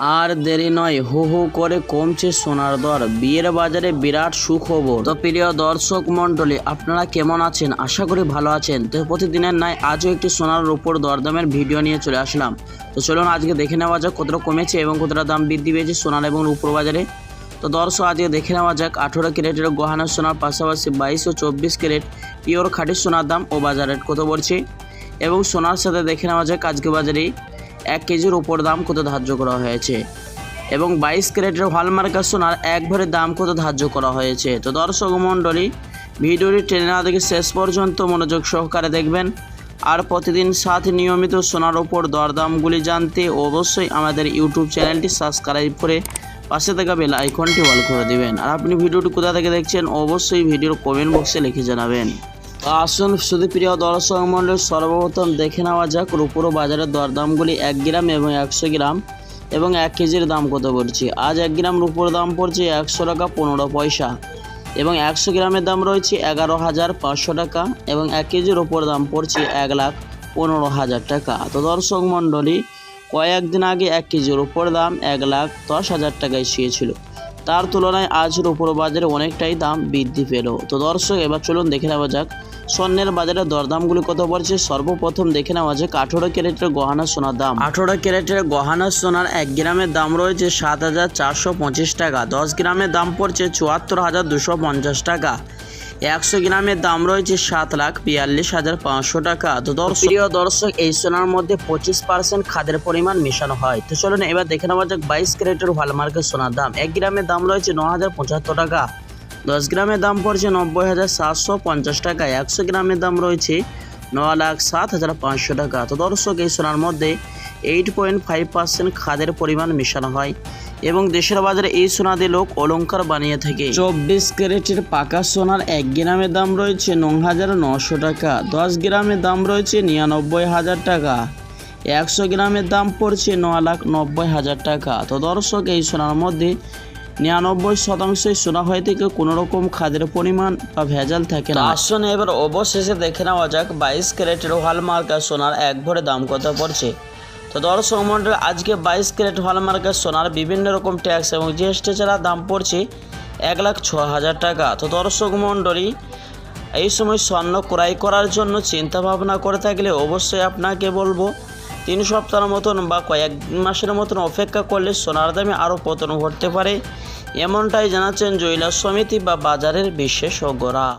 আর দেরি নয়, হু হু করে কমছে সোনার দর। বিয়ের বাজারে বিরাট সুখবর। তো প্রিয় দর্শক মন্ডলী, আপনারা কেমন আছেন? আশা করি ভালো আছেন। তো প্রতিদিনের ন্যায় আজও একটি সোনার উপর দরদামের ভিডিও নিয়ে চলে আসলাম। তো চলুন আজকে দেখে নেওয়া যাক কতটা কমেছে এবং কতটা দাম বৃদ্ধি পেয়েছে সোনার এবং রূপোর বাজারে। তো দর্শক আজকে দেখে নেওয়া যাক 18 ক্যারেটের গহনা সোনার পাশাপাশি 22 ও 24 ক্যারেট পিওর খাঁটি সোনার দাম ও বাজার রেট কত পড়ছে, এবং সোনার সাথে দেখে নেওয়া যাক আজকে বাজারে 1 কেজির উপর দাম কত ধার্য করা হয়েছে, এবং 22 ক্যারেটের হলমার্কা সোনার এক ভরির দাম কত ধার্য করা হয়েছে। তো দর্শক মণ্ডলী, ভিডিওটি টেনে না দেখে শেষ পর্যন্ত মনোযোগ সহকারে দেখবেন। আর প্রতিদিন সাথে নিয়মিত সোনার উপর দরদামগুলি জানতে অবশ্যই আমাদের ইউটিউব চ্যানেলটি সাবস্ক্রাইব করে পাশে থাকা বেল আইকনটি অল করে দিবেন। আর আপনি ভিডিওটি কোথা থেকে দেখছেন অবশ্যই ভিডিওর কমেন্ট বক্সে লিখে জানাবেন। তো আসুন শুধু প্রিয় দর্শক মণ্ডলী, সর্বপ্রথম দেখে নেওয়া যাক রূপোর বাজারের দরদামগুলি 1 গ্রাম এবং 100 গ্রাম এবং 1 কেজির দাম কত পড়ছে। আজ 1 গ্রাম রূপোর দাম পড়ছে 100 টাকা 15 পয়সা, এবং 100 গ্রামের দাম রয়েছে 11,500 টাকা, এবং 1 কেজির রূপোর দাম পড়ছে 1,15,000 টাকা। তো দর্শক মণ্ডলী, কয়েকদিন আগে 1 কেজির রূপোর দাম 1,10,000 টাকায় ছিল। তার তুলনায় আজ রূপোর বাজারে অনেকটাই দাম বৃদ্ধি পেল। তো দর্শক, এবার চলুন দেখে নেওয়া যাক স্বর্ণের বাজারে দরদামগুলি কত পড়ছে। সর্বপ্রথম দেখে নেওয়া যাক 18 ক্যারেটের গহনা সোনার দাম। 18 ক্যারেটের গহনা সোনার 1 গ্রামের দাম রয়েছে 7,425 টাকা, 10 গ্রামের দাম পড়ছে 74,250 টাকা, 100 গ্রামের দাম রয়েছে 7,42,500 টাকা। তো প্রিয় দর্শক, এই সোনার মধ্যে 25% খাদের পরিমাণ মেশানো হয়। তো চলুন এবার দেখে নেওয়া যাক 22 ক্যারেটের হলমার্কের সোনার দাম। 1 গ্রামের দাম রয়েছে 9,075 টাকা, 10 গ্রামের দাম পড়ছে 90,750 টাকা, 100 গ্রামের দাম রয়েছে 9,07,500 টাকা। তো দর্শক, এই সোনার মধ্যে 8.5% খাদের পরিমাণ মেশানো হয়, এবং দেশের বাজারে এই সোনা দিয়ে লোক অলংকার বানিয়ে থাকে। 24 ক্যারেটের পাকা সোনার 1 গ্রামের দাম রয়েছে 9,900 টাকা, 10 গ্রামের দাম রয়েছে 99,000 টাকা, 100 গ্রামের দাম পড়ছে 9,90,000 টাকা। তো দর্শক, এই সোনার মধ্যে 99% সোনা হয়ে থেকে কোনো রকম খাদের পরিমাণ বা ভেজাল থাকে না। আসুন এবার অবশেষে দেখে নেওয়া যাক 22 ক্যারেটের হলমার্কা সোনার এক ভরি দাম কত পড়ছে। তো দর্শক মণ্ডলী, আজকে 22 ক্যারেট হলমার্কের সোনার বিভিন্ন রকম ট্যাক্স এবং জিএসটি ছাড়া দাম পড়ছে 1,06,000 টাকা। তো দর্শক মণ্ডলী, এই সময় স্বর্ণ ক্রয় করার জন্য চিন্তা ভাবনা করে থাকলে অবশ্যই আপনাকে বলবো 3 সপ্তাহের মতন বা কয়েক মাসের মতন অপেক্ষা করলে সোনার দামে আরও পতন ঘটতে পারে, এমনটাই জানাচ্ছেন জুয়েলার্স সমিতি বা বাজারের বিশেষজ্ঞরা।